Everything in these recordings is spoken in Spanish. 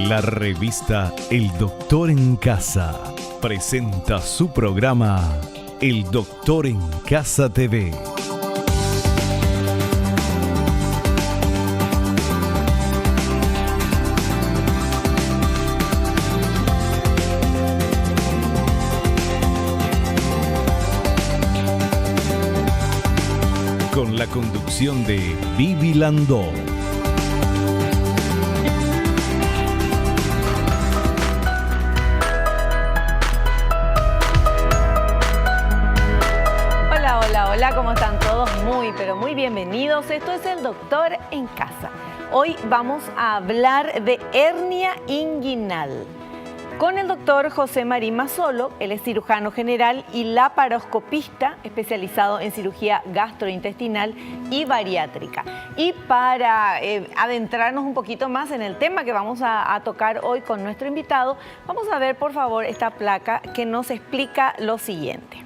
La revista El Doctor en Casa presenta su programa El Doctor en Casa TV. Con la conducción de Vivi Landó. Hola, ¿cómo están todos? Pero muy bienvenidos. Esto es El Doctor en Casa. Hoy vamos a hablar de hernia inguinal con el doctor José Marín Mazzolo. Él es cirujano general y laparoscopista especializado en cirugía gastrointestinal y bariátrica. Y para adentrarnos un poquito más en el tema que vamos a tocar hoy con nuestro invitado, vamos a ver por favor esta placa que nos explica lo siguiente.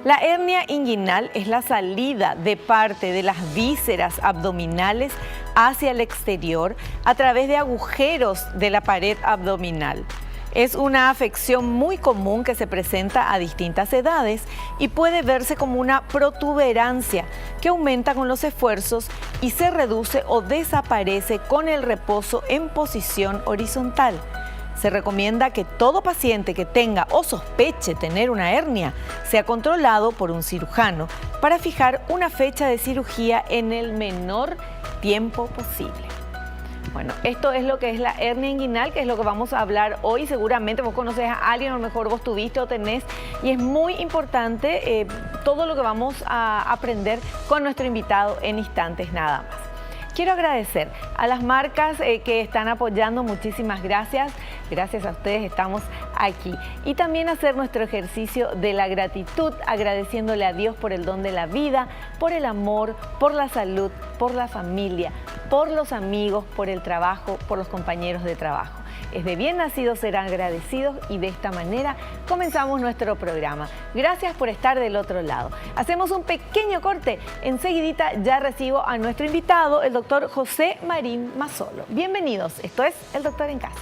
La hernia inguinal es la salida de parte de las vísceras abdominales hacia el exterior a través de agujeros de la pared abdominal. Es una afección muy común que se presenta a distintas edades y puede verse como una protuberancia que aumenta con los esfuerzos y se reduce o desaparece con el reposo en posición horizontal. Se recomienda que todo paciente que tenga o sospeche tener una hernia sea controlado por un cirujano para fijar una fecha de cirugía en el menor tiempo posible. Bueno, esto es lo que es la hernia inguinal, que es lo que vamos a hablar hoy. Seguramente vos conoces a alguien, a lo mejor vos tuviste o tenés, y es muy importante todo lo que vamos a aprender con nuestro invitado en instantes nada más. Quiero agradecer a las marcas que están apoyando, muchísimas gracias. Gracias a ustedes estamos aquí. Y también hacer nuestro ejercicio de la gratitud, agradeciéndole a Dios por el don de la vida, por el amor, por la salud, por la familia, por los amigos, por el trabajo, por los compañeros de trabajo. Es de bien nacidos serán agradecidos y de esta manera comenzamos nuestro programa. Gracias por estar del otro lado. Hacemos un pequeño corte. Enseguidita ya recibo a nuestro invitado, el doctor José Marín Mazzolo. Bienvenidos. Esto es El Doctor en Casa.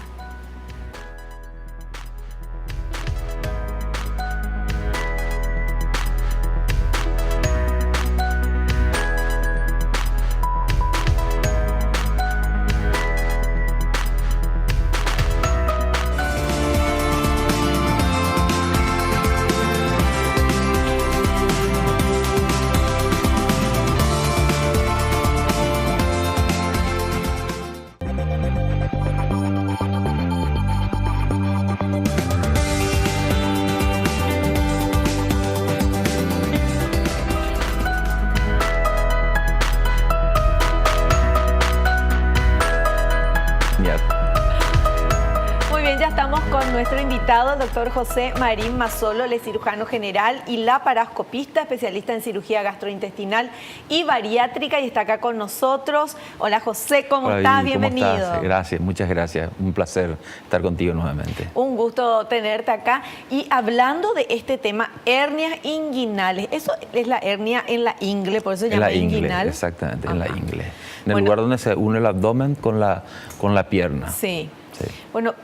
Nuestro invitado, el doctor José Marín Mazzolo, él es cirujano general y laparoscopista, especialista en cirugía gastrointestinal y bariátrica, y está acá con nosotros. Hola José, ¿cómo estás? Bienvenido. ¿Cómo estás? Gracias, muchas gracias. Un placer estar contigo nuevamente. Un gusto tenerte acá. Y hablando de este tema, hernias inguinales, eso es la hernia en la ingle, por eso se llama inguinal. Exactamente, en la ingle. En el lugar donde se une el abdomen con la pierna. Sí. Sí. Bueno,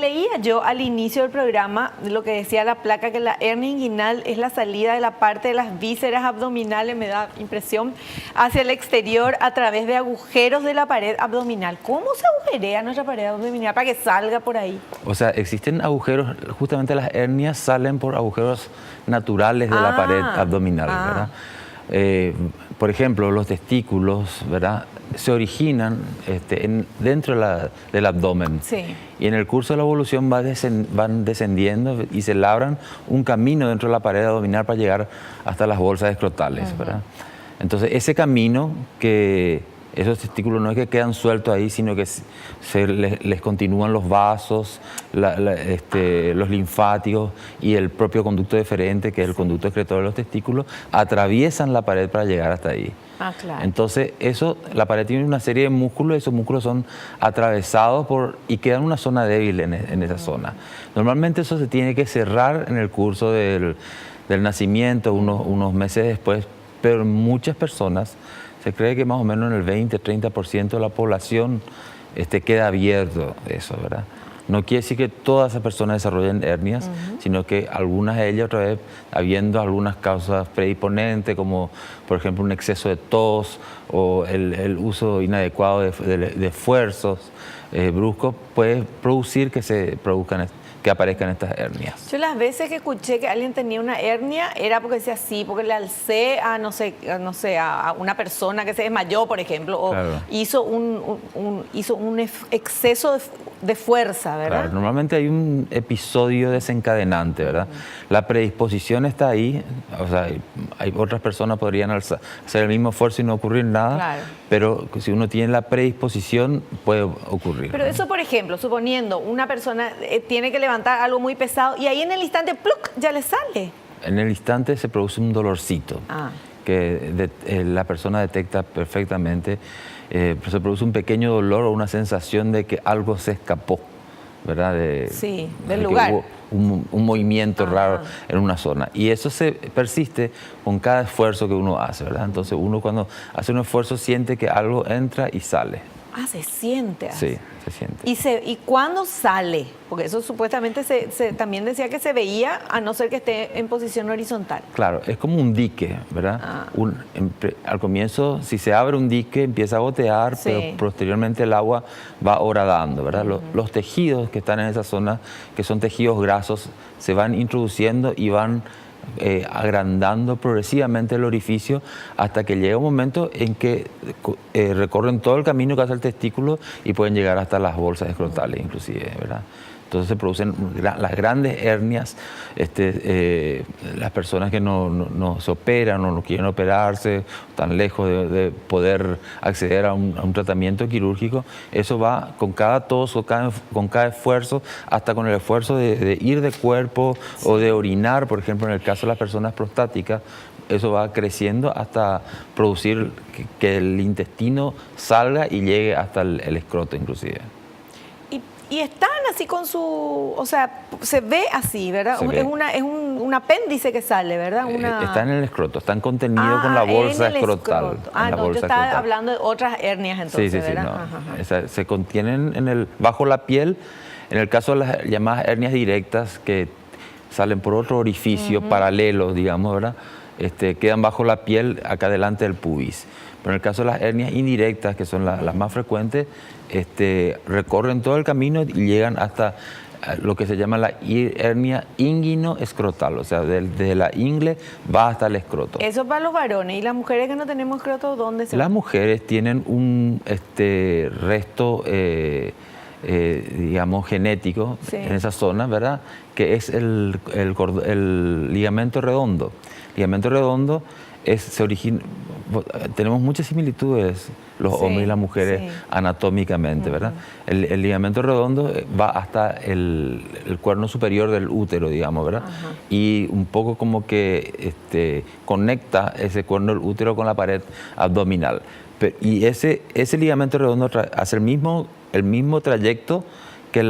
leía yo al inicio del programa lo que decía la placa, que la hernia inguinal es la salida de la parte de las vísceras abdominales, me da impresión, hacia el exterior a través de agujeros de la pared abdominal. ¿Cómo se agujerea nuestra pared abdominal para que salga por ahí? O sea, existen agujeros, justamente las hernias salen por agujeros naturales de la pared abdominal, ¿verdad? Por ejemplo, los testículos, ¿verdad?, se originan dentro del abdomen. Sí. Y en el curso de la evolución van descendiendo y se labran un camino dentro de la pared abdominal para llegar hasta las bolsas escrotales, ¿verdad? Entonces, ese camino que esos testículos no es que quedan sueltos ahí, sino que les continúan los vasos, los linfáticos y el propio conducto deferente, que es el conducto excretor de los testículos, atraviesan la pared para llegar hasta ahí. Claro. Entonces, la pared tiene una serie de músculos, esos músculos son atravesados y quedan una zona débil en esa zona. Normalmente eso se tiene que cerrar en el curso del nacimiento, unos meses después, pero muchas personas, se cree que más o menos en el 20-30% de la población queda abierto eso, ¿verdad? No quiere decir que todas esas personas desarrollen hernias, sino que algunas de ellas, otra vez, habiendo algunas causas predisponentes, como por ejemplo un exceso de tos o el uso inadecuado de esfuerzos bruscos, puede producir que aparezcan estas hernias. Yo las veces que escuché que alguien tenía una hernia era porque decía sí, porque le alcé a no sé, a una persona que se desmayó, por ejemplo, o claro, hizo un exceso de fuerza, ¿verdad? Claro, normalmente hay un episodio desencadenante, ¿verdad? La predisposición está ahí, o sea, hay otras personas podrían hacer el mismo esfuerzo y no ocurrir nada, claro, pero si uno tiene la predisposición puede ocurrir. Pero eso, por ejemplo, suponiendo una persona tiene que levantar algo muy pesado y ahí en el instante, ¡pluc!, ya le sale. En el instante se produce un dolorcito que la persona detecta perfectamente. Se produce un pequeño dolor o una sensación de que algo se escapó, ¿verdad? Del lugar. Hubo un movimiento raro en una zona. Y eso se persiste con cada esfuerzo que uno hace, ¿verdad? Entonces uno cuando hace un esfuerzo siente que algo entra y sale. Se siente así. Sí, se siente. ¿Y cuándo sale? Porque eso supuestamente también decía que se veía a no ser que esté en posición horizontal. Claro, es como un dique, ¿verdad? Al comienzo, si se abre un dique, empieza a gotear, pero posteriormente el agua va horadando, ¿verdad? Los tejidos que están en esa zona, que son tejidos grasos, se van introduciendo y van agrandando progresivamente el orificio hasta que llega un momento en que recorren todo el camino que hace el testículo y pueden llegar hasta las bolsas escrotales inclusive, ¿verdad? Entonces se producen las grandes hernias. Las personas que no se operan o no quieren operarse, están lejos de poder acceder a un tratamiento quirúrgico, eso va con cada tos o con cada esfuerzo, hasta con el esfuerzo de ir de cuerpo o de orinar, por ejemplo, en el caso de las personas prostáticas. Eso va creciendo hasta producir que el intestino salga y llegue hasta el escroto inclusive. Y están así con o sea, se ve así, ¿verdad? Es un apéndice que sale, ¿verdad? Está en el escroto, están contenidos con la bolsa escrotal. Yo estaba hablando de otras hernias entonces, ¿verdad? No. Se contienen bajo la piel. En el caso de las llamadas hernias directas, que salen por otro orificio paralelo, digamos, ¿verdad? Quedan bajo la piel, acá delante del pubis. Pero en el caso de las hernias indirectas, que son las más frecuentes, recorren todo el camino y llegan hasta lo que se llama la hernia inguino-escrotal, o sea, desde la ingle va hasta el escroto. Eso para los varones. ¿Y las mujeres que no tenemos escroto, dónde se Las mujeres tienen un resto, digamos, genético en esa zona, ¿verdad? Que es el ligamento redondo. El ligamento redondo tenemos muchas similitudes los hombres y las mujeres anatómicamente, ¿verdad? El ligamento redondo va hasta el cuerno superior del útero, digamos, ¿verdad? Y un poco como que conecta ese cuerno del útero con la pared abdominal. Y ese ligamento redondo hace el mismo trayecto que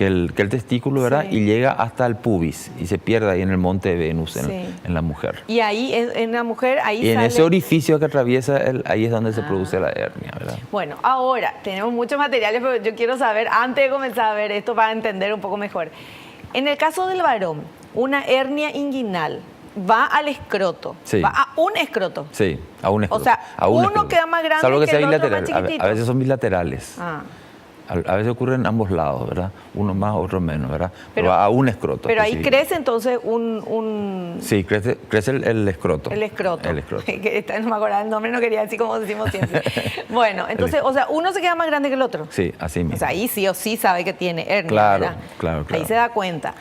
el testículo, ¿verdad? Y llega hasta el pubis y se pierde ahí en el monte de Venus en la mujer. Y ahí, en la mujer, ahí y sale... en ese orificio que atraviesa, ahí es donde se produce la hernia, ¿verdad? Bueno, ahora tenemos muchos materiales, pero yo quiero saber, antes de comenzar a ver esto, para entender un poco mejor. En el caso del varón, una hernia inguinal va al escroto, va a un escroto. Sí, a un escroto. O sea, uno queda más grande salvo que sea el otro bilateral. más chiquitito. A veces son bilaterales. A veces ocurre en ambos lados, ¿verdad? Uno más, otro menos, ¿verdad? Pero a un escroto. Pero ahí crece entonces Sí, crece el escroto. El escroto. El escroto. No me acordaba el nombre, no quería decir como decimos siempre. Bueno, entonces, o sea, uno se queda más grande que el otro. Sí, así mismo. O sea, ahí sí o sí sabe que tiene hernia, claro, ¿verdad? Claro. Ahí se da cuenta.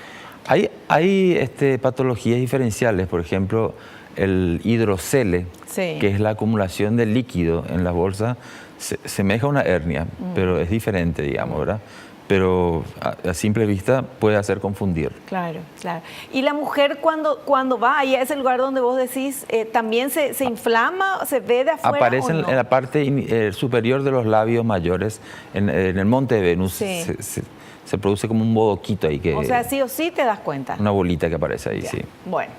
Hay patologías diferenciales, por ejemplo, el hidrocele, que es la acumulación de líquido en la bolsa, semeja a una hernia, pero es diferente, digamos, ¿verdad? Pero a simple vista puede hacer confundir. Claro. Y la mujer cuando va ahí a ese lugar donde vos decís, ¿también se inflama, se ve de afuera? Aparece ¿o no? en la parte superior de los labios mayores, en el monte de Venus, se produce como un bodoquito ahí. O sea, sí o sí te das cuenta. Una bolita que aparece ahí, sí. Bueno,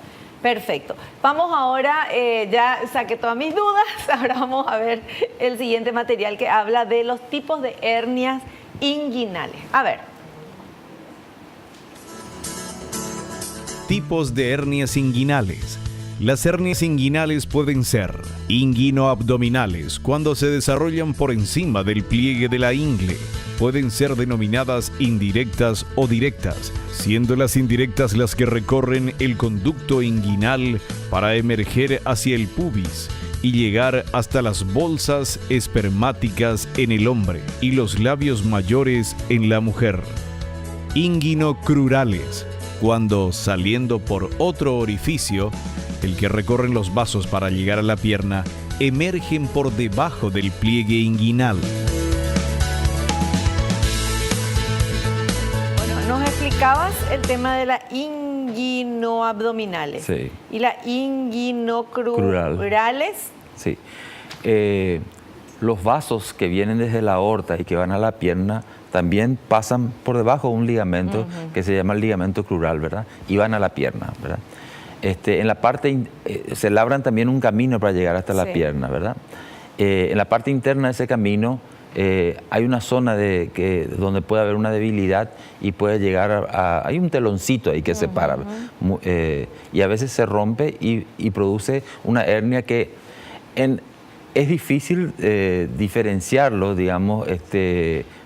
Perfecto. Vamos ahora, ya saqué todas mis dudas, ahora vamos a ver el siguiente material que habla de los tipos de hernias inguinales. A ver. Tipos de hernias inguinales. Las hernias inguinales pueden ser inguinoabdominales cuando se desarrollan por encima del pliegue de la ingle. Pueden ser denominadas indirectas o directas, siendo las indirectas las que recorren el conducto inguinal para emerger hacia el pubis y llegar hasta las bolsas espermáticas en el hombre y los labios mayores en la mujer. Inguinocrurales, cuando saliendo por otro orificio, el que recorren los vasos para llegar a la pierna, emergen por debajo del pliegue inguinal. Bueno, nos explicabas el tema de la inguinoabdominales. Sí. Y la inguinocrurales. Sí. Los vasos que vienen desde la aorta y que van a la pierna también pasan por debajo de un ligamento que se llama el ligamento crural, ¿verdad? Y van a la pierna, ¿verdad? En la parte, se labran también un camino para llegar hasta la pierna, ¿verdad? En la parte interna de ese camino hay una zona donde puede haber una debilidad y puede llegar hay un teloncito ahí que separa y a veces se rompe y produce una hernia que es difícil diferenciarlo, digamos,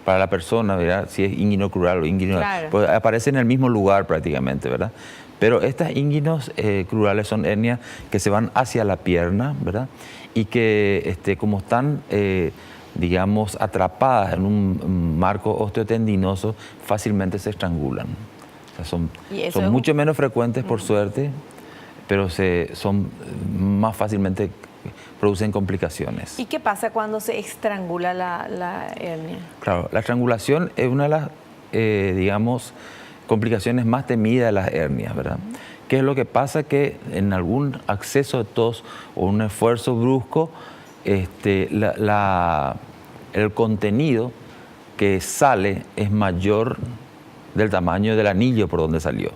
para la persona, ¿verdad? Si es inguinocrural o inguinocrural, pues aparece en el mismo lugar prácticamente, ¿verdad? Pero estas ínguinos crurales son hernias que se van hacia la pierna, ¿verdad? Y que como están, digamos, atrapadas en un marco osteotendinoso, fácilmente se estrangulan. O sea, son mucho menos frecuentes, por suerte, pero son más fácilmente, producen complicaciones. ¿Y qué pasa cuando se estrangula la hernia? Claro, la estrangulación es una de las, digamos, complicaciones más temidas de las hernias, ¿verdad? ¿Qué es lo que pasa? Que en algún acceso de tos o un esfuerzo brusco, el contenido que sale es mayor del tamaño del anillo por donde salió.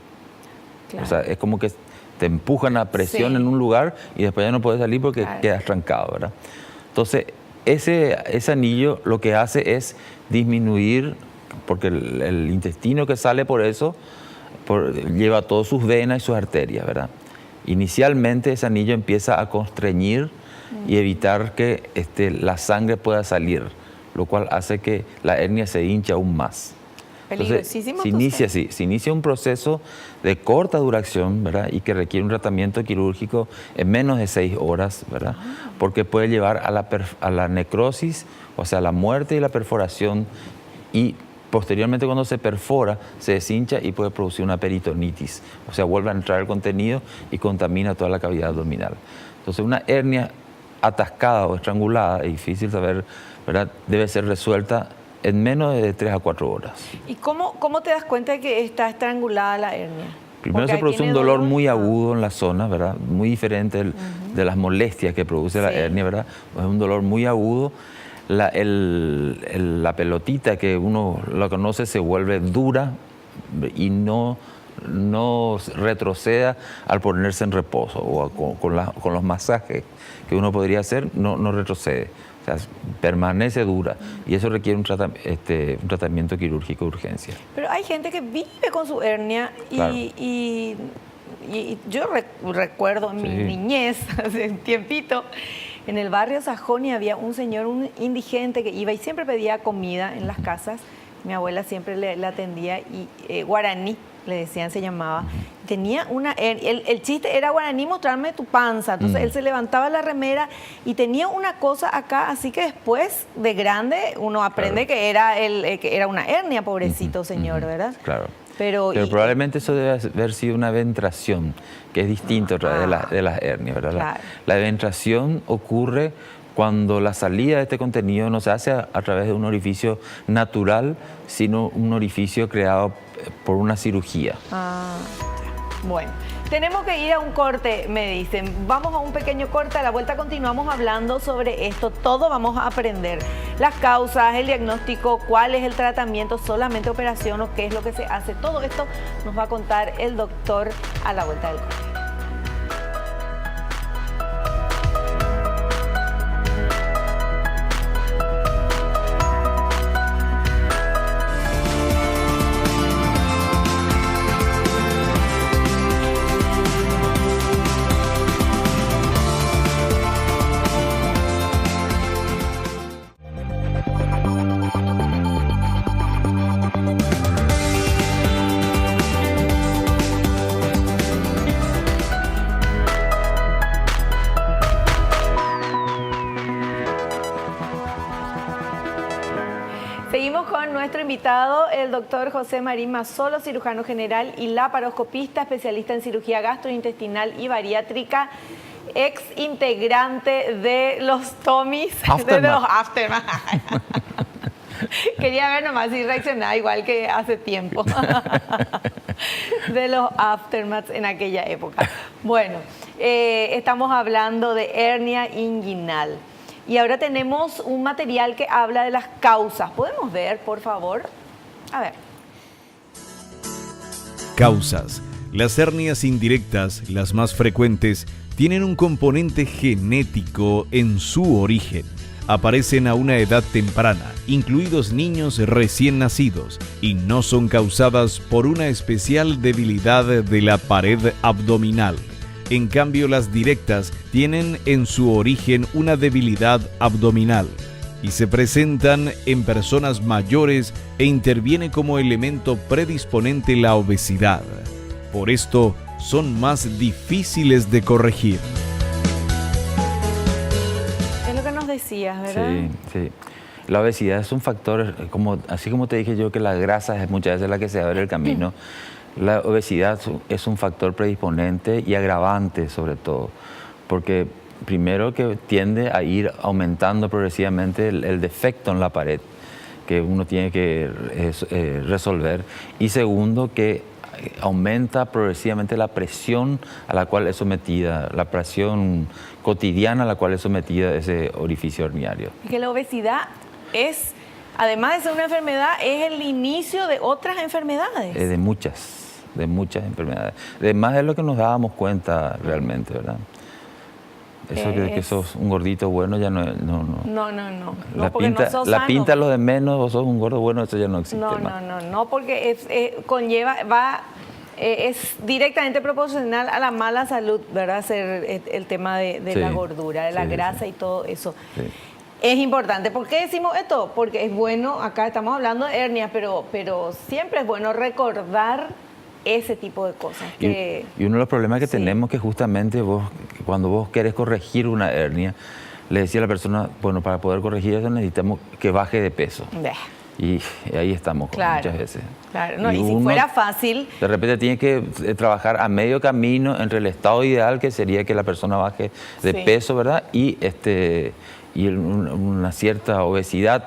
Claro. O sea, es como que te empujan a presión en un lugar y después ya no puedes salir porque quedas trancado, ¿verdad? Entonces, ese anillo lo que hace es disminuir, porque el intestino que sale por eso lleva todas sus venas y sus arterias, ¿verdad? Inicialmente ese anillo empieza a constreñir y evitar que la sangre pueda salir, lo cual hace que la hernia se hinche aún más. Peligrosísimo. Entonces, se inicia un proceso de corta duración, ¿verdad? Y que requiere un tratamiento quirúrgico en menos de 6 horas, ¿verdad? Porque puede llevar a la necrosis, o sea, la muerte y la perforación, y posteriormente cuando se perfora, se deshincha y puede producir una peritonitis, o sea, vuelve a entrar el contenido y contamina toda la cavidad abdominal. Entonces, una hernia atascada o estrangulada, es difícil saber, ¿verdad? Debe ser resuelta en menos de 3 a 4 horas. ¿Y cómo te das cuenta de que está estrangulada la hernia? Primero se produce un dolor muy agudo en la zona, ¿verdad? Muy diferente de las molestias que produce la hernia, ¿verdad? Es un dolor muy agudo. La pelotita que uno la conoce se vuelve dura y no retroceda al ponerse en reposo o con los masajes que uno podría hacer, no retrocede. O sea, permanece dura y eso requiere un tratamiento quirúrgico de urgencia. Pero hay gente que vive con su hernia y yo recuerdo en mi niñez, hace un tiempito, en el barrio Sajonia había un señor, un indigente que iba y siempre pedía comida en las casas. Mi abuela siempre le atendía y guaraní, le decían, se llamaba. Tenía el chiste era guaraní, mostrarme tu panza. Entonces él se levantaba la remera y tenía una cosa acá, así que después de grande uno aprende que era una hernia, pobrecito señor, ¿verdad? Claro. Pero probablemente eso debe haber sido una ventración, que es distinto de las hernias, ¿verdad? Claro. La ventración ocurre cuando la salida de este contenido no se hace a través de un orificio natural, sino un orificio creado por una cirugía. Bueno, tenemos que ir a un corte, me dicen. Vamos a un pequeño corte, a la vuelta continuamos hablando sobre esto. Todo vamos a aprender. Las causas, el diagnóstico, cuál es el tratamiento, solamente operación o qué es lo que se hace. Todo esto nos va a contar el doctor a la vuelta del corte. Seguimos con nuestro invitado, el doctor José Marín Mazzolo, cirujano general y laparoscopista, especialista en cirugía gastrointestinal y bariátrica, ex integrante de los Tommys, de los Aftermath. Quería ver nomás si reaccionaba igual que hace tiempo. De los Aftermath en aquella época. Bueno, estamos hablando de hernia inguinal. Y ahora tenemos un material que habla de las causas. ¿Podemos ver, por favor? A ver. Causas. Las hernias indirectas, las más frecuentes, tienen un componente genético en su origen. Aparecen a una edad temprana, incluidos niños recién nacidos, y no son causadas por una especial debilidad de la pared abdominal. En cambio, las directas tienen en su origen una debilidad abdominal y se presentan en personas mayores e interviene como elemento predisponente la obesidad. Por esto, son más difíciles de corregir. Es lo que nos decías, ¿verdad? Sí. La obesidad es un factor, así como te dije yo, que la grasa es muchas veces la que se abre el camino. La obesidad es un factor predisponente y agravante sobre todo, porque primero que tiende a ir aumentando progresivamente el defecto en la pared que uno tiene que resolver, y segundo que aumenta progresivamente la presión a la cual es sometida, la presión cotidiana a la cual es sometida ese orificio herniario. Y que la obesidad es, además de ser una enfermedad, es el inicio de otras enfermedades. De muchas enfermedades. Además de lo que nos dábamos cuenta realmente, ¿verdad? Eso de que sos un gordito bueno ya no. No, La porque pinta, no sos la sano. pinta lo de menos, vos sos un gordo bueno, eso ya no existe más. No, porque es directamente proporcional a la mala salud, ¿verdad? El tema de la gordura, de la grasa y todo eso. Sí. Es importante. ¿Por qué decimos esto? Porque es bueno, acá estamos hablando de hernias, pero siempre es bueno recordar ese tipo de cosas. Y uno de los problemas que tenemos que justamente cuando vos querés corregir una hernia, le decía a la persona, bueno, para poder corregir eso necesitamos que baje de peso. Y ahí estamos muchas veces. Claro, no, y si fuera fácil... De repente tiene que trabajar a medio camino entre el estado ideal, que sería que la persona baje de peso, ¿verdad? Y una cierta obesidad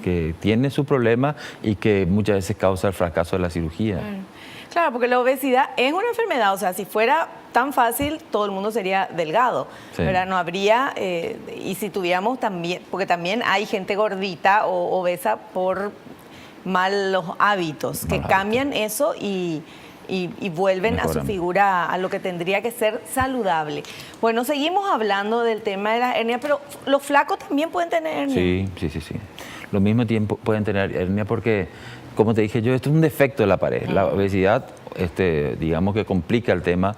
que tiene su problema y que muchas veces causa el fracaso de la cirugía. Claro, porque la obesidad es una enfermedad, o sea, si fuera tan fácil, todo el mundo sería delgado, ¿verdad? No habría, y si tuviéramos también, porque también hay gente gordita o obesa por malos hábitos, que cambian eso y vuelven a su figura, a lo que tendría que ser saludable. Bueno, seguimos hablando del tema de las hernias, pero los flacos también pueden tener hernias. Sí. Lo mismo tiempo pueden tener hernia porque, como te dije yo, esto es un defecto de la pared. La obesidad, digamos que complica el tema,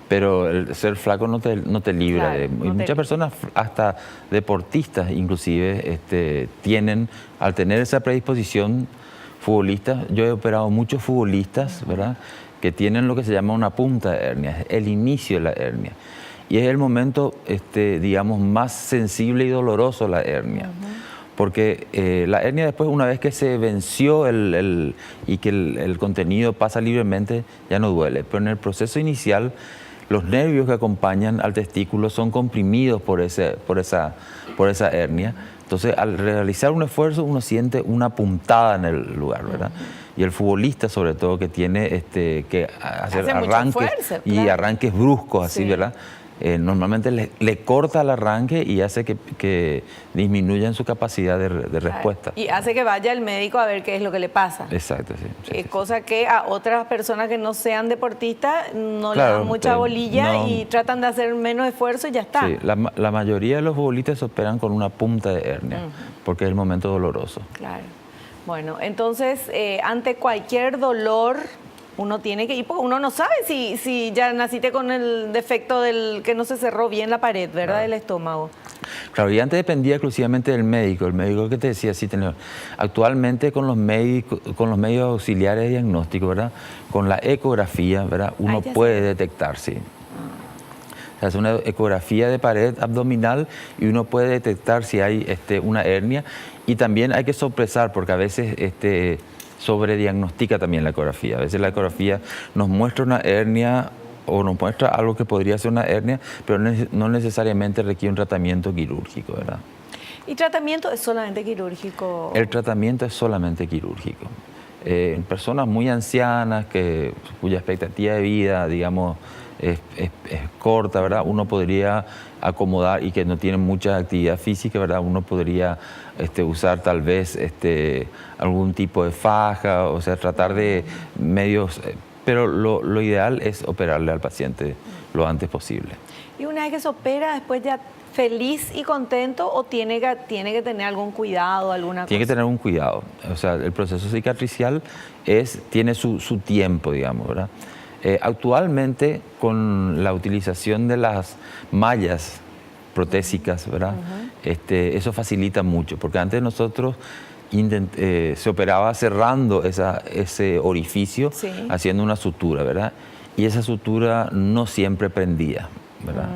pero el ser flaco no te libra. Y muchas personas, hasta deportistas inclusive, tienen, al tener esa predisposición, futbolistas, yo he operado muchos futbolistas, ¿verdad?, que tienen lo que se llama una punta de hernia, el inicio de la hernia. Y es el momento, digamos, más sensible y doloroso la hernia. Porque la hernia después, una vez que se venció y que el contenido pasa libremente, ya no duele. Pero en el proceso inicial, los nervios que acompañan al testículo son comprimidos por esa hernia. Entonces, al realizar un esfuerzo, uno siente una puntada en el lugar, ¿verdad? Y el futbolista, sobre todo, que tiene que hacer arranques bruscos, así, ¿verdad? Normalmente le corta el arranque y hace que disminuyan su capacidad de respuesta. Y hace que vaya el médico a ver qué es lo que le pasa. Exacto, sí. Cosa que a otras personas que no sean deportistas no le dan mucha bolilla y tratan de hacer menos esfuerzo y ya está. Sí, la mayoría de los futbolistas se operan con una punta de hernia, porque es el momento doloroso. Claro. Bueno, entonces, ante cualquier dolor, uno tiene que ir, porque uno no sabe si ya naciste con el defecto del que no se cerró bien la pared, ¿verdad? Del estómago. Claro, y antes dependía exclusivamente del médico. El médico que te decía, sí, actualmente con los medios auxiliares de diagnóstico, ¿verdad?, con la ecografía, ¿verdad?, uno puede detectar, sí. Se hace una ecografía de pared abdominal y uno puede detectar si hay una hernia. Y también hay que sorpresar, porque a veces sobrediagnostica también la ecografía. A veces la ecografía nos muestra una hernia o nos muestra algo que podría ser una hernia, pero no necesariamente requiere un tratamiento quirúrgico, ¿verdad? ¿Y tratamiento es solamente quirúrgico? El tratamiento es solamente quirúrgico. En personas muy ancianas, cuya expectativa de vida, digamos, es corta, ¿verdad? Uno podría acomodar, y que no tienen mucha actividad física, ¿verdad? Uno podría usar tal vez algún tipo de faja, o sea, tratar de medios, pero lo ideal es operarle al paciente lo antes posible. ¿Y una vez que se opera, después ya feliz y contento, o tiene que tener algún cuidado, alguna cosa? Tiene que tener un cuidado. O sea, el proceso cicatricial tiene su tiempo, digamos, ¿verdad? Actualmente, con la utilización de las mallas protésicas, ¿verdad? Eso facilita mucho, porque antes nosotros se operaba cerrando ese orificio, sí, haciendo una sutura, ¿verdad? Y esa sutura no siempre prendía, ¿verdad?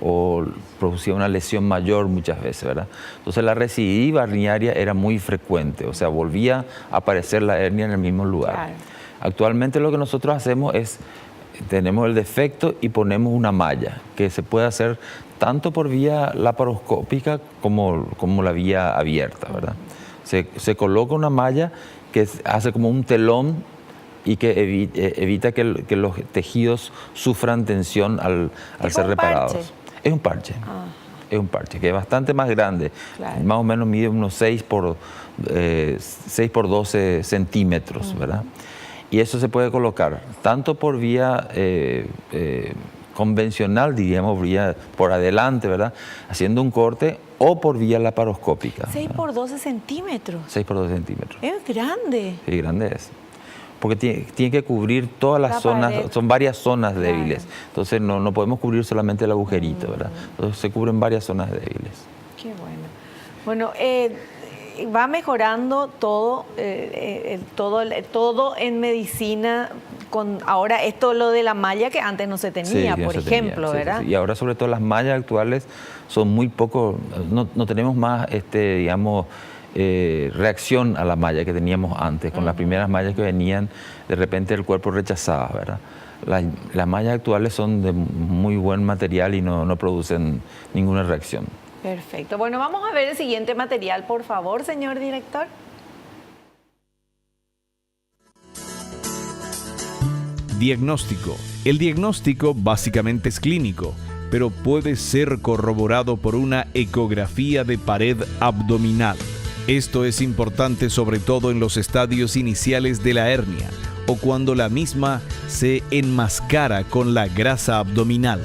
O producía una lesión mayor muchas veces, ¿verdad? Entonces la recidiva herniaria era muy frecuente, o sea, volvía a aparecer la hernia en el mismo lugar. Claro. Actualmente lo que nosotros hacemos es, tenemos el defecto y ponemos una malla, que se puede hacer tanto por vía laparoscópica como la vía abierta, ¿verdad? Se coloca una malla que hace como un telón y que evita que los tejidos sufran tensión al ser reparados. Parche. Es un parche. Es un parche que es bastante más grande. Claro. Más o menos mide unos 6 por 12 centímetros, ¿verdad? Y eso se puede colocar tanto por vía convencional, diríamos, vía por adelante, ¿verdad? Haciendo un corte, o por vía laparoscópica. 6 por 12 centímetros. 6 por 12 centímetros. Es grande. Sí, grande es. Porque tiene que cubrir todas las zonas, son varias zonas débiles. Entonces no podemos cubrir solamente el agujerito, ¿verdad? Entonces se cubren varias zonas débiles. Qué bueno. Bueno, va mejorando todo, todo en medicina. Ahora lo de la malla que antes no se tenía, por ejemplo, ¿verdad? Sí. Y ahora sobre todo las mallas actuales son muy poco, no tenemos más, digamos, reacción a la malla que teníamos antes. Con las primeras mallas que venían, de repente el cuerpo rechazaba, ¿verdad? Las mallas actuales son de muy buen material y no producen ninguna reacción. Perfecto. Bueno, vamos a ver el siguiente material, por favor, señor director. Diagnóstico. El diagnóstico básicamente es clínico, pero puede ser corroborado por una ecografía de pared abdominal. Esto es importante sobre todo en los estadios iniciales de la hernia o cuando la misma se enmascara con la grasa abdominal.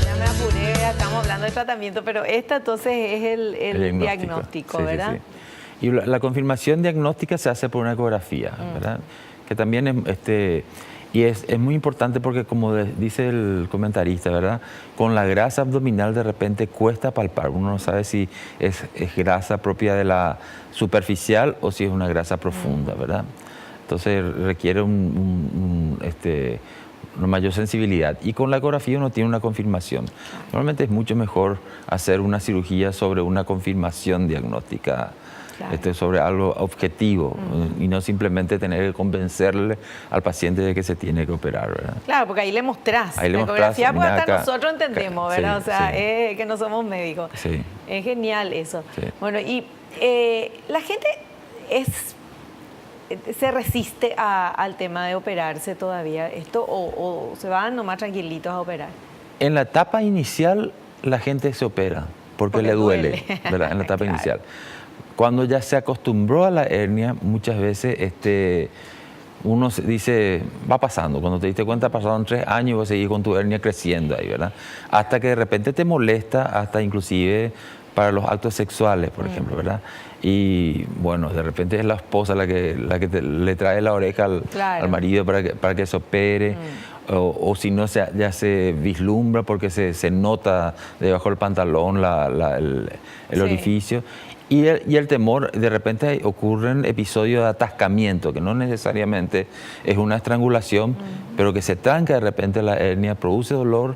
Ya me apuré, estamos hablando de tratamiento, pero entonces es el diagnóstico, ¿verdad? Sí. Y la confirmación diagnóstica se hace por una ecografía, ¿verdad? Que también es muy importante porque, como dice el comentarista, ¿verdad? Con la grasa abdominal de repente cuesta palpar. Uno no sabe si es grasa propia de la superficial o si es una grasa profunda, ¿verdad? Entonces requiere una mayor sensibilidad. Y con la ecografía uno tiene una confirmación. Normalmente es mucho mejor hacer una cirugía sobre una confirmación diagnóstica. Claro. Sobre algo objetivo y no simplemente tener que convencerle al paciente de que se tiene que operar, ¿verdad? Claro, porque ahí le mostrás. La ecografía, porque hasta nosotros entendemos, ¿verdad? Sí, o sea, que no somos médicos. Sí. Es genial eso. Sí. Bueno, y la gente se resiste al tema de operarse todavía, o se van nomás tranquilitos a operar. En la etapa inicial la gente se opera porque le duele, ¿verdad? En la etapa claro. inicial. Cuando ya se acostumbró a la hernia, muchas veces uno dice, va pasando. Cuando te diste cuenta, pasaron 3 años y vos seguís con tu hernia creciendo ahí, ¿verdad? Hasta que de repente te molesta, hasta inclusive para los actos sexuales, por ejemplo, ¿verdad? Y bueno, de repente es la esposa la que le trae la oreja al marido para que se opere, o si no, ya se vislumbra porque se nota debajo del pantalón el orificio. Y el temor, de repente ocurren episodios de atascamiento, que no necesariamente es una estrangulación, pero que se tranca de repente la hernia, produce dolor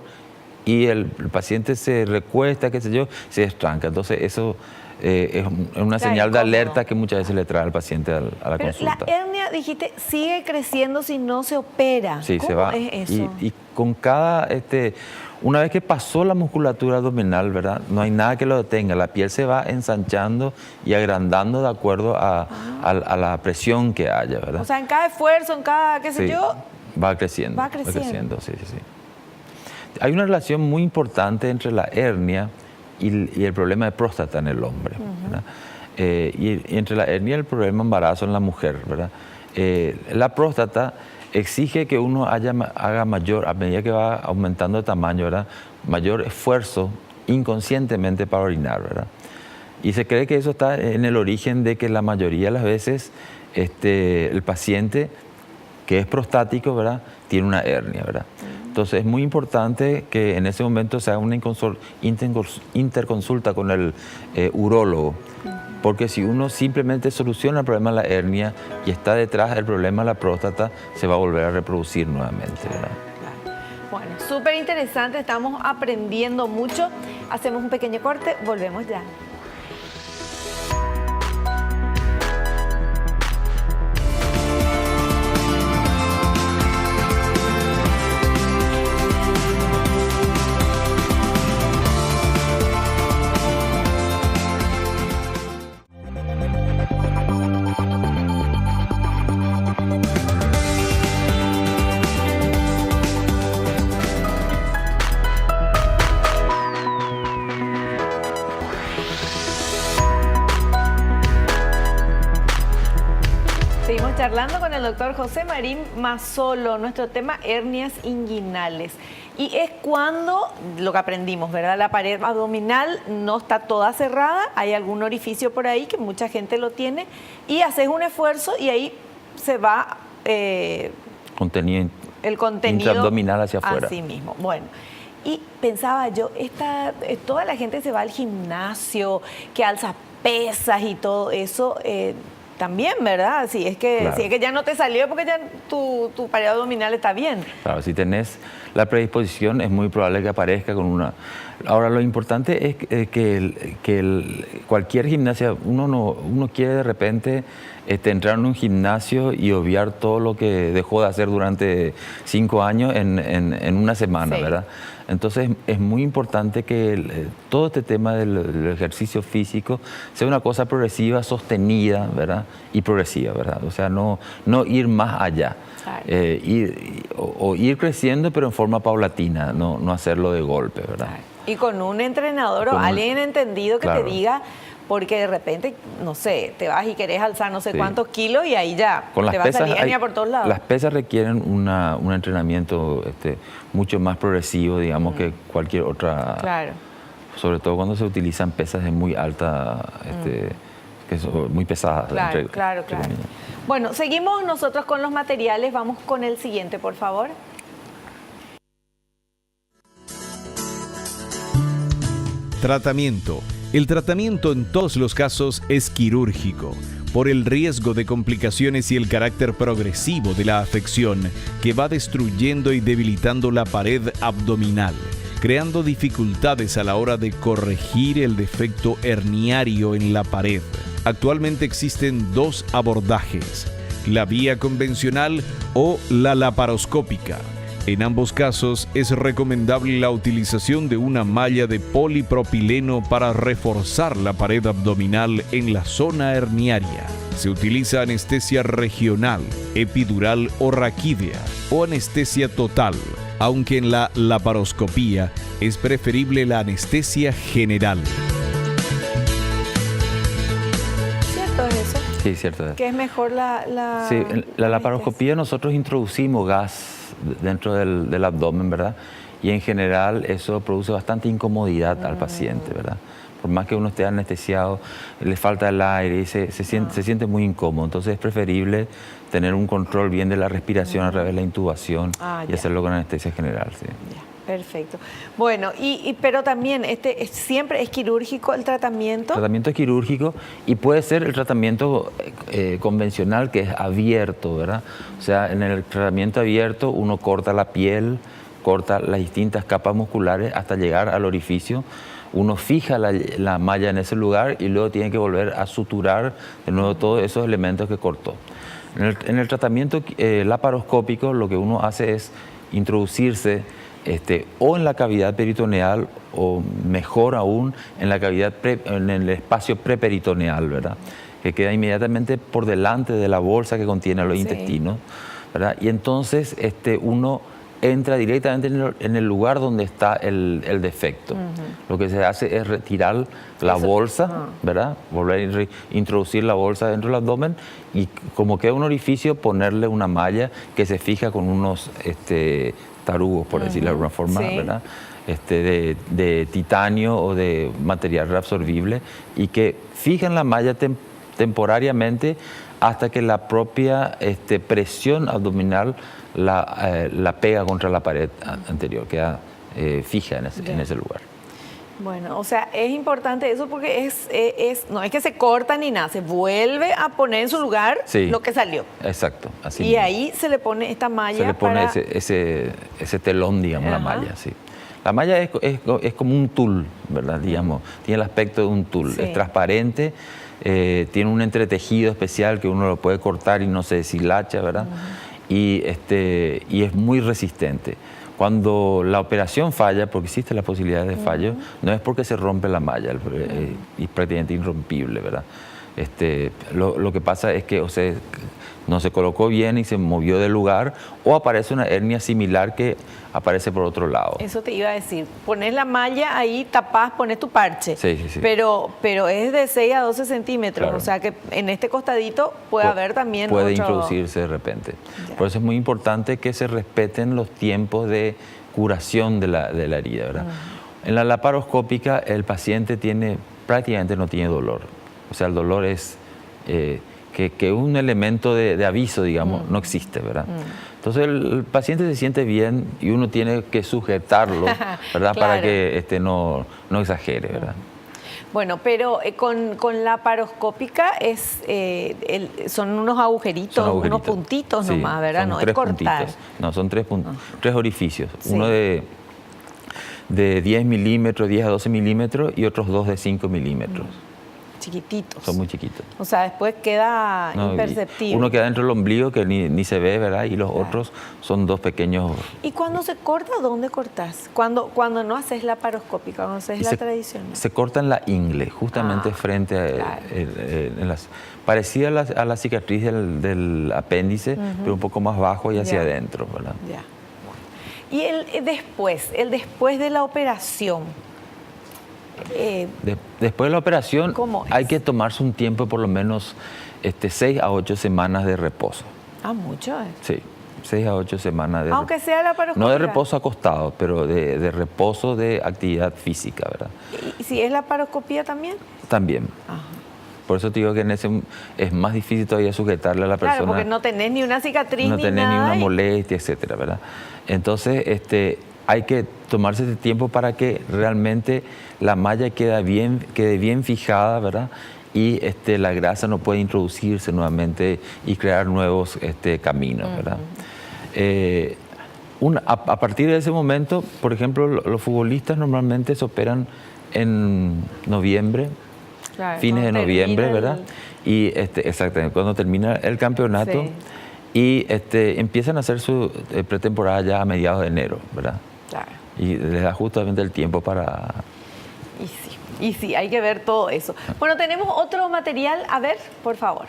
y el paciente se recuesta, qué sé yo, se destranca. Entonces eso es una señal de alerta que muchas veces le trae al paciente a la consulta. La hernia, dijiste, sigue creciendo si no se opera. Sí, ¿Cómo se va. es eso? Y con cada... una vez que pasó la musculatura abdominal, ¿verdad? No hay nada que lo detenga. La piel se va ensanchando y agrandando de acuerdo a la presión que haya, ¿verdad? O sea, en cada esfuerzo, en cada, qué sé yo... Va creciendo. Va creciendo. Sí. Hay una relación muy importante entre la hernia y el problema de próstata en el hombre, ¿verdad? Y entre la hernia y el problema de embarazo en la mujer, ¿verdad? La próstata exige que uno haga mayor, a medida que va aumentando de tamaño, ¿verdad?, mayor esfuerzo inconscientemente para orinar, ¿verdad? Y se cree que eso está en el origen de que la mayoría de las veces el paciente que es prostático, ¿verdad?, tiene una hernia, ¿verdad? Entonces es muy importante que en ese momento se haga una interconsulta con el urólogo, porque si uno simplemente soluciona el problema de la hernia y está detrás del problema de la próstata, se va a volver a reproducir nuevamente, ¿verdad? Bueno, súper interesante, estamos aprendiendo mucho. Hacemos un pequeño corte, volvemos ya. Charlando con el doctor José Marín Mazzolo, nuestro tema hernias inguinales. Y es cuando, lo que aprendimos, ¿verdad? La pared abdominal no está toda cerrada, hay algún orificio por ahí que mucha gente lo tiene, y haces un esfuerzo y ahí se va el contenido intraabdominal hacia afuera. Así mismo. Bueno. Y pensaba yo, toda la gente se va al gimnasio, que alza pesas y todo eso, también, ¿verdad? Si es que ya no te salió porque ya tu pared abdominal está bien. Claro, si tenés la predisposición es muy probable que aparezca con una... Ahora, lo importante es que cualquier gimnasia, uno quiere de repente entrar en un gimnasio y obviar todo lo que dejó de hacer durante 5 años en una semana, ¿verdad? Entonces es muy importante que todo este tema del ejercicio físico sea una cosa progresiva, sostenida, ¿verdad? Y progresiva, ¿verdad? O sea, no ir más allá. Ir creciendo, pero en forma paulatina, no hacerlo de golpe, ¿verdad? Y con un entrenador o alguien entendido que te diga, porque de repente, no sé, te vas y querés alzar no sé cuántos kilos y ahí ya te va a salir hernia por todos lados. Las pesas requieren un entrenamiento mucho más progresivo, digamos, que cualquier otra. Claro. Sobre todo cuando se utilizan pesas de muy alta, que son muy pesadas. Claro. Bueno, seguimos nosotros con los materiales. Vamos con el siguiente, por favor. Tratamiento. El tratamiento en todos los casos es quirúrgico, por el riesgo de complicaciones y el carácter progresivo de la afección que va destruyendo y debilitando la pared abdominal, creando dificultades a la hora de corregir el defecto herniario en la pared. Actualmente existen 2 abordajes, la vía convencional o la laparoscópica. En ambos casos es recomendable la utilización de una malla de polipropileno para reforzar la pared abdominal en la zona herniaria. Se utiliza anestesia regional, epidural o raquídea o anestesia total, aunque en la laparoscopía es preferible la anestesia general. ¿Cierto es eso? Sí, cierto. ¿Qué es mejor la Sí, en la laparoscopía nosotros introducimos gas dentro del abdomen, ¿verdad? Y en general eso produce bastante incomodidad al paciente, ¿verdad? por más que uno esté anestesiado, le falta el aire y se siente muy incómodo. Entonces es preferible tener un control bien de la respiración a través de la intubación y hacerlo con anestesia general. Sí. Perfecto. Bueno, pero también siempre es quirúrgico el tratamiento. El tratamiento es quirúrgico y puede ser el tratamiento convencional, que es abierto, ¿verdad? O sea, en el tratamiento abierto uno corta la piel, corta las distintas capas musculares hasta llegar al orificio. Uno fija la malla en ese lugar y luego tiene que volver a suturar de nuevo todos esos elementos que cortó. En el tratamiento laparoscópico lo que uno hace es introducirse o en la cavidad peritoneal o mejor aún en la cavidad en el espacio preperitoneal, ¿verdad? Que queda inmediatamente por delante de la bolsa que contiene los intestinos, ¿verdad? Y entonces uno entra directamente en el lugar donde está el defecto. Lo que se hace es retirar la bolsa, ¿verdad? Volver a introducir la bolsa dentro del abdomen y como queda un orificio, ponerle una malla que se fija con unos tarugos, por decirlo de alguna forma, ¿verdad? De titanio o de material reabsorbible y que fijan la malla temporariamente hasta que la propia presión abdominal la pega contra la pared anterior, queda fija en ese lugar. Bueno, o sea, es importante eso porque no es que se corta ni nada, se vuelve a poner en su lugar lo que salió. Exacto. Así y mismo. Ahí se le pone esta malla. Se le pone ese telón, digamos, la malla, sí. La malla es como un tul, ¿verdad? Digamos, tiene el aspecto de un tul, es transparente, tiene un entretejido especial que uno lo puede cortar y no se deshilacha, ¿verdad? Y es muy resistente. Cuando la operación falla, porque existe la posibilidad de fallo, no es porque se rompe la malla, es prácticamente irrompible, ¿verdad? Lo que pasa es que no se colocó bien y se movió del lugar, o aparece una hernia similar que aparece por otro lado. Eso te iba a decir, pones la malla ahí, tapás, pones tu parche, sí. Pero es de 6 a 12 centímetros, o sea que en este costadito puede haber también puede introducirse de repente. Por eso es muy importante que se respeten los tiempos de curación de la herida, ¿verdad? En la laparoscópica el paciente prácticamente no tiene dolor, o sea, el dolor es que un elemento de aviso, digamos, no existe, ¿verdad? Entonces el paciente se siente bien y uno tiene que sujetarlo, ¿verdad? Para que no exagere, ¿verdad? Bueno, pero con la laparoscópica son unos agujeritos, unos puntitos nomás, ¿verdad? No es cortar. Puntitos. No, son tres orificios. Uno de 10 milímetros, 10 a 12 milímetros y otros 2 de 5 milímetros. Chiquititos. Son muy chiquitos. O sea, después queda imperceptible. Uno queda dentro del ombligo que ni se ve, ¿verdad? Y los otros son 2 pequeños. ¿Y cuando se corta, dónde cortas? Cuando no haces laparoscópica, cuando haces la tradicional. Se corta en la ingle, justamente frente a parecida a la cicatriz del apéndice, pero un poco más bajo y hacia adentro, ¿verdad? Ya. Y el después de la operación. Después de la operación hay que tomarse un tiempo, por lo menos 6 a 8 semanas de reposo. ¿Mucho? Sí, 6 a 8 semanas de aunque sea laparoscópica. No de reposo acostado, pero de reposo de actividad física, ¿verdad? ¿Y si es laparoscopía también? También. Por eso te digo que es más difícil todavía sujetarle a la persona. Claro, porque no tenés ni una cicatriz no ni tenés nada. ni una molestia, etcétera, ¿verdad? Entonces, hay que tomarse ese tiempo para que realmente la malla quede bien fijada, ¿verdad? Y la grasa no puede introducirse nuevamente y crear nuevos caminos, ¿verdad? A partir de ese momento, por ejemplo, los futbolistas normalmente se operan en noviembre, fines de noviembre, ¿verdad? Y exactamente, cuando termina el campeonato y empiezan a hacer su pretemporada ya a mediados de enero, ¿verdad? Claro. Y les da justamente el tiempo para... Y sí, hay que ver todo eso. Bueno, tenemos otro material. A ver, por favor.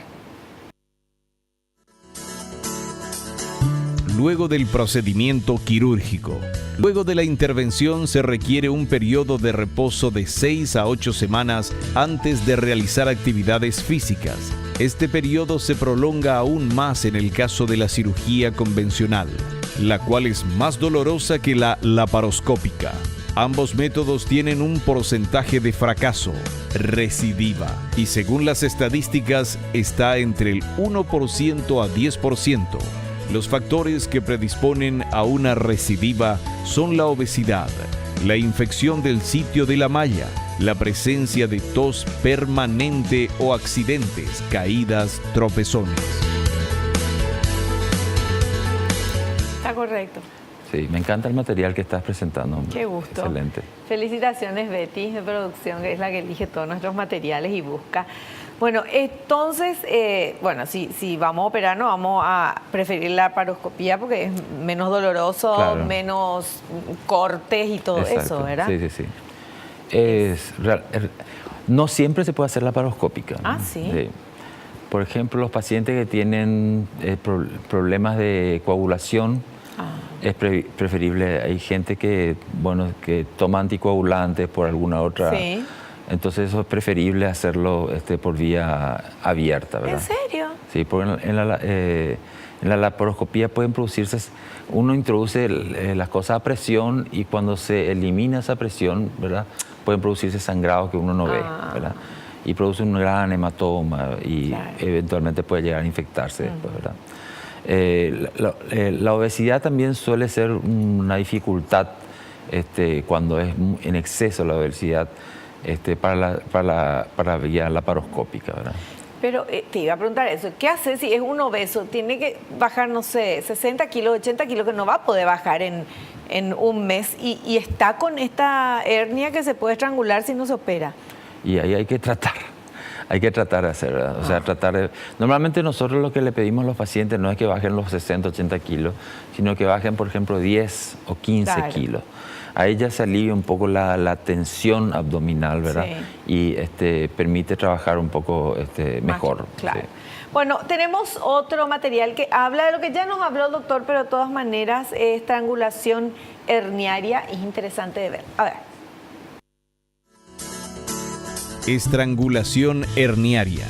Luego del procedimiento quirúrgico, luego de la intervención se requiere un periodo de reposo de 6 a 8 semanas antes de realizar actividades físicas. Este periodo se prolonga aún más en el caso de la cirugía convencional, la cual es más dolorosa que la laparoscópica. Ambos métodos tienen un porcentaje de fracaso, recidiva, y según las estadísticas está entre el 1% a 10%. Los factores que predisponen a una recidiva son la obesidad, la infección del sitio de la malla, la presencia de tos permanente o accidentes, caídas, tropezones. Está correcto. Sí, me encanta el material que estás presentando. Qué gusto. Excelente. Felicitaciones, Betty, de producción, que es la que elige todos nuestros materiales y busca. Bueno, entonces, si vamos a operar, no vamos a preferir la laparoscopía porque es menos doloroso, claro, menos cortes y todo. Exacto. Eso, ¿verdad? Sí, sí, sí. No siempre se puede hacer laparoscópica. Ah, sí. Sí. Por ejemplo, los pacientes que tienen problemas de coagulación, es preferible. Hay gente que toma anticoagulantes por alguna otra. Sí. Entonces eso es preferible hacerlo por vía abierta, ¿verdad? ¿En serio? Sí, porque en la laparoscopía pueden producirse, uno introduce las cosas a presión y cuando se elimina esa presión, ¿verdad? Pueden producirse sangrados que uno no ve, ¿verdad? Y produce un gran hematoma y claro, eventualmente puede llegar a infectarse después, ¿verdad? La obesidad también suele ser una dificultad cuando es en exceso la obesidad para la vía laparoscópica, ¿verdad? Pero te iba a preguntar eso, ¿qué hace si es un obeso? Tiene que bajar, no sé, 60 kilos, 80 kilos, que no va a poder bajar en un mes y está con esta hernia que se puede estrangular si no se opera. Y ahí hay que tratar de hacer, ¿verdad? O sea, normalmente nosotros lo que le pedimos a los pacientes no es que bajen los 60, 80 kilos, sino que bajen, por ejemplo, 10 o 15 claro, kilos. Ahí ya se alivia un poco la tensión abdominal, ¿verdad? Sí. Y permite trabajar un poco mejor. Claro. Sí. Bueno, tenemos otro material que habla de lo que ya nos habló el doctor, pero de todas maneras, estrangulación herniaria, es interesante de ver. A ver. Estrangulación herniaria.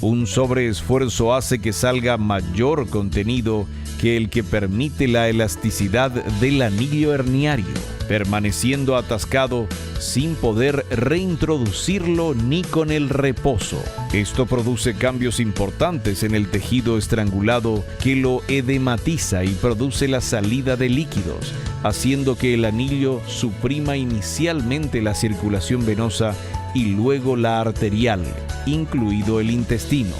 Un sobreesfuerzo hace que salga mayor contenido que el que permite la elasticidad del anillo herniario, permaneciendo atascado sin poder reintroducirlo ni con el reposo. Esto produce cambios importantes en el tejido estrangulado que lo edematiza y produce la salida de líquidos, haciendo que el anillo suprima inicialmente la circulación venosa y luego la arterial, incluido el intestino.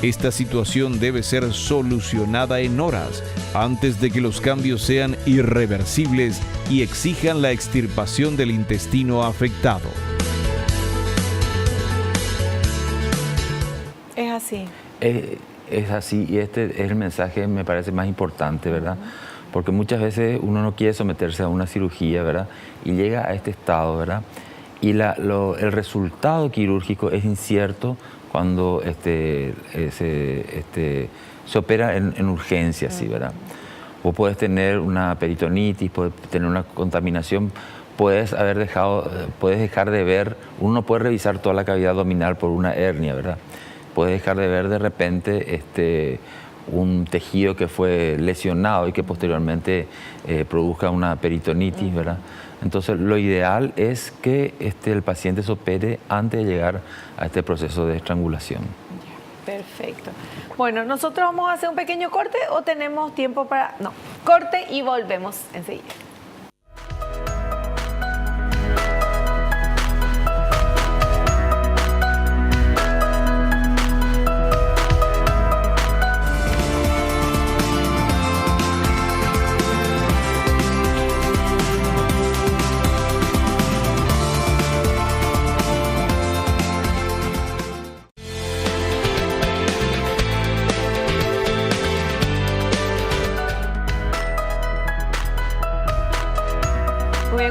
Esta situación debe ser solucionada en horas antes de que los cambios sean irreversibles y exijan la extirpación del intestino afectado. Es así. Es así y este es el mensaje, me parece, más importante, ¿verdad? Porque muchas veces uno no quiere someterse a una cirugía, ¿verdad? Y llega a este estado, ¿verdad? Y el resultado quirúrgico es incierto cuando se opera en urgencia, ¿sí, verdad? Vos podés tener una peritonitis, podés tener una contaminación, puedes dejar de ver, uno no puede revisar toda la cavidad abdominal por una hernia, ¿verdad? Puedes dejar de ver de repente un tejido que fue lesionado y que posteriormente produzca una peritonitis, ¿verdad? Entonces, lo ideal es que el paciente se opere antes de llegar a este proceso de estrangulación. Perfecto. Bueno, nosotros vamos a hacer un pequeño corte o tenemos tiempo para... No, corte y volvemos enseguida.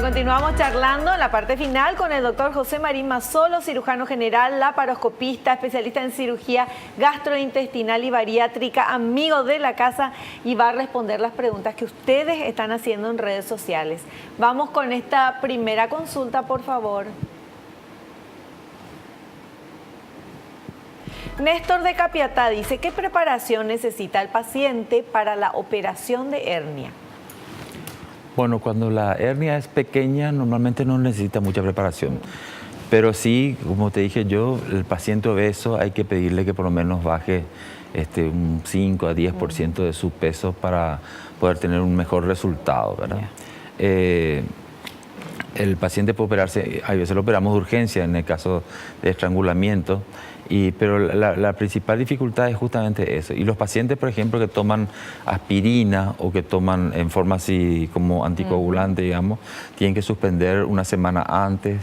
Continuamos charlando en la parte final con el doctor José Marín Mazzolo, cirujano general, laparoscopista, especialista en cirugía gastrointestinal y bariátrica, amigo de la casa, y va a responder las preguntas que ustedes están haciendo en redes sociales. Vamos con esta primera consulta, por favor. Néstor de Capiatá dice, ¿qué preparación necesita el paciente para la operación de hernia? Bueno, cuando la hernia es pequeña, normalmente no necesita mucha preparación. Pero sí, como te dije yo, el paciente obeso hay que pedirle que por lo menos baje un 5 a 10% de su peso para poder tener un mejor resultado, ¿verdad? El paciente puede operarse, a veces lo operamos de urgencia en el caso de estrangulamiento, pero la principal dificultad es justamente eso. Y los pacientes, por ejemplo, que toman aspirina o que toman en forma así como anticoagulante, digamos, tienen que suspender una semana antes.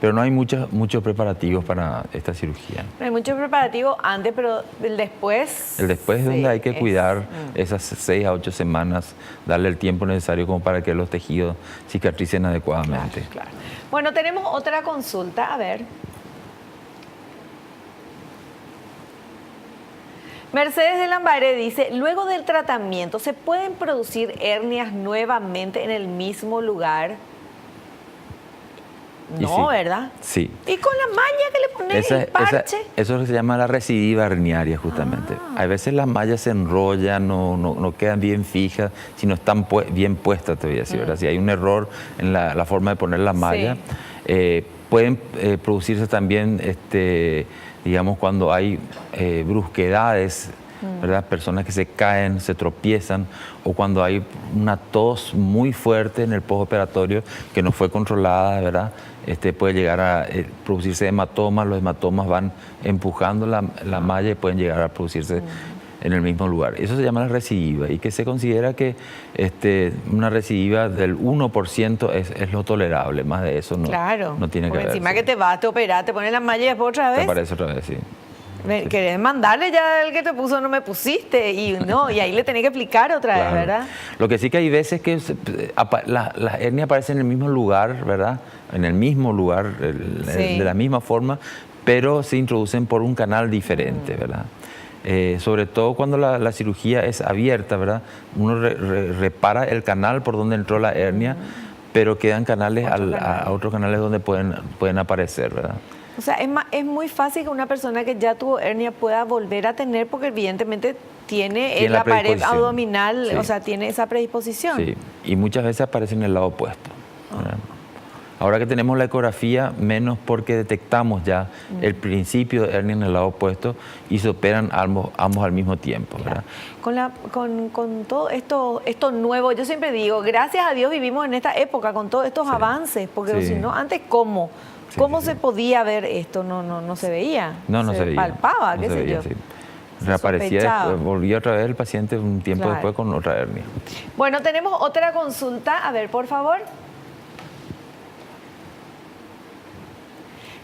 Pero no hay muchos preparativos para esta cirugía. No hay muchos preparativos antes, pero el después... El después es donde hay que cuidar esas 6 a 8 semanas, darle el tiempo necesario como para que los tejidos cicatricen adecuadamente. Claro. Bueno, tenemos otra consulta, a ver. Mercedes de Lambaré dice, luego del tratamiento, ¿se pueden producir hernias nuevamente en el mismo lugar? No, sí, ¿verdad? Sí. ¿Y con la malla que le pones el parche? Eso es lo que se llama la recidiva herniaria, justamente. A veces las mallas se enrollan, no quedan bien fijas, sino están bien puestas, te voy a decir, ¿verdad? Si hay un error en la forma de poner la malla, pueden producirse también, digamos, cuando hay brusquedades, ¿verdad? Personas que se caen, se tropiezan, o cuando hay una tos muy fuerte en el postoperatorio que no fue controlada, ¿verdad? Puede llegar a producirse hematomas, los hematomas van empujando la malla y pueden llegar a producirse en el mismo lugar. Eso se llama la recidiva y que se considera que una recidiva del 1% es lo tolerable, más de eso no tiene que haber. Encima que te vas, te operas, te pones la malla y después otra vez. Te aparece otra vez, sí. Querés mandarle ya el que te puso, no me pusiste, y ahí le tenés que explicar otra vez, ¿verdad? Lo que sí que hay veces que las hernias aparecen en el mismo lugar, ¿verdad? En el mismo lugar, de la misma forma, pero se introducen por un canal diferente, ¿verdad? Sobre todo cuando la cirugía es abierta, ¿verdad? Uno repara el canal por donde entró la hernia, pero quedan canales a otros canales donde pueden aparecer, ¿verdad? O sea, es muy fácil que una persona que ya tuvo hernia pueda volver a tener, porque evidentemente tiene la pared abdominal, o sea, tiene esa predisposición. Sí, y muchas veces aparece en el lado opuesto. Ahora que tenemos la ecografía, menos porque detectamos ya el principio de hernia en el lado opuesto y se operan ambos al mismo tiempo, ¿verdad? Con todo esto nuevo, yo siempre digo, gracias a Dios vivimos en esta época con todos estos avances, porque si no, antes ¿cómo se podía ver esto? No se veía. No se veía. Palpaba, qué sé yo. Reaparecía, volvía otra vez el paciente un tiempo después con otra hernia. Bueno, tenemos otra consulta. A ver, por favor.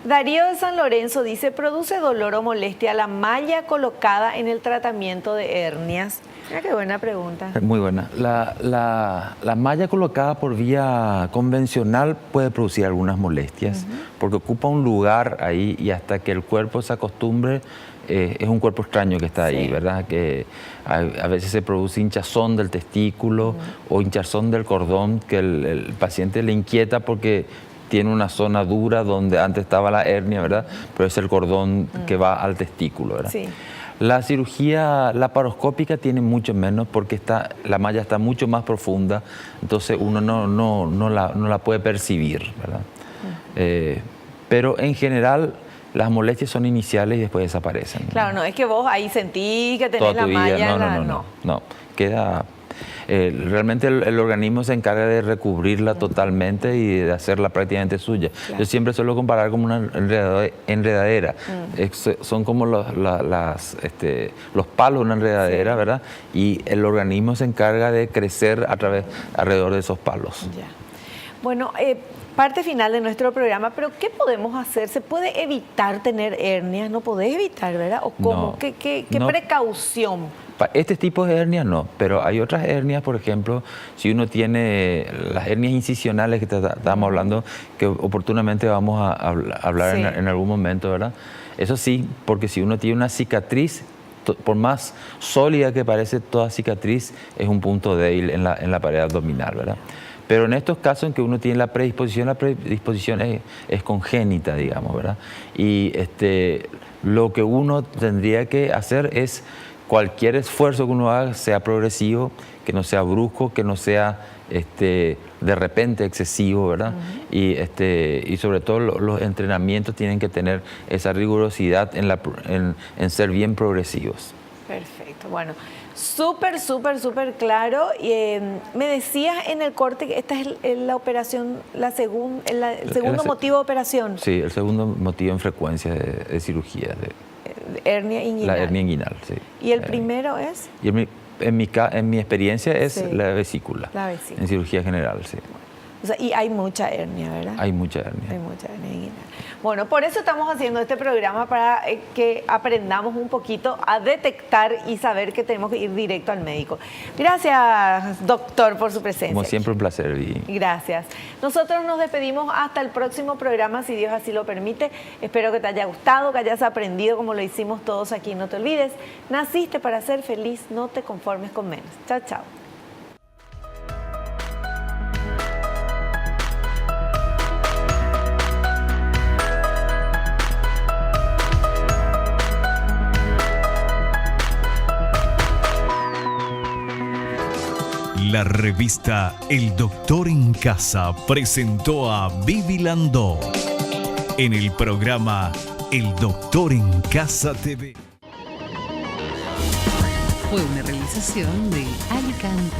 Darío de San Lorenzo dice, ¿produce dolor o molestia la malla colocada en el tratamiento de hernias? Mira qué buena pregunta. Muy buena. La malla colocada por vía convencional puede producir algunas molestias, porque ocupa un lugar ahí y hasta que el cuerpo se acostumbre, es un cuerpo extraño que está ahí, ¿verdad? Que a veces se produce hinchazón del testículo o hinchazón del cordón, que el paciente le inquieta porque tiene una zona dura donde antes estaba la hernia, ¿verdad? Pero es el cordón que va al testículo, ¿verdad? Sí. La cirugía laparoscópica tiene mucho menos porque la malla está mucho más profunda, entonces uno no la puede percibir, ¿verdad? Pero en general las molestias son iniciales y después desaparecen. Claro, no es que vos ahí sentís que tenés la malla. No, queda... realmente el organismo se encarga de recubrirla totalmente y de hacerla prácticamente suya. Claro. Yo siempre suelo comparar como una enredadera. Son como los palos de una enredadera, ¿verdad? Y el organismo se encarga de crecer alrededor de esos palos. Ya. Bueno, parte final de nuestro programa, pero ¿qué podemos hacer? ¿Se puede evitar tener hernias? ¿No podés evitar, verdad? ¿O cómo? No, ¿Qué precaución? Este tipo de hernias no, pero hay otras hernias, por ejemplo, si uno tiene las hernias incisionales que estábamos hablando, que oportunamente vamos a hablar en algún momento, ¿verdad? Eso sí, porque si uno tiene una cicatriz, por más sólida que parece, toda cicatriz es un punto débil en la pared abdominal, ¿verdad? Pero en estos casos en que uno tiene la predisposición es congénita, digamos, ¿verdad? Y lo que uno tendría que hacer es cualquier esfuerzo que uno haga sea progresivo, que no sea brusco, que no sea de repente excesivo, ¿verdad? Y sobre todo los entrenamientos tienen que tener esa rigurosidad en ser bien progresivos. Perfecto, bueno, súper claro. Me decías en el corte que esta es la operación, el segundo motivo de operación. Sí, el segundo motivo en frecuencia de cirugía. Hernia inguinal. La hernia inguinal, sí. ¿Y el primero es? Y en mi experiencia es la vesícula. La vesícula. En cirugía general, sí. O sea, y hay mucha hernia, ¿verdad? Hay mucha hernia. Hay mucha hernia inguinal. Bueno, por eso estamos haciendo este programa, para que aprendamos un poquito a detectar y saber que tenemos que ir directo al médico. Gracias, doctor, por su presencia. Como siempre, un placer. Gracias. Nosotros nos despedimos hasta el próximo programa, si Dios así lo permite. Espero que te haya gustado, que hayas aprendido como lo hicimos todos aquí. No te olvides, naciste para ser feliz, no te conformes con menos. Chao, chao. La revista El Doctor en Casa presentó a Vivi Landó en el programa El Doctor en Casa TV. Fue una realización de Alicante.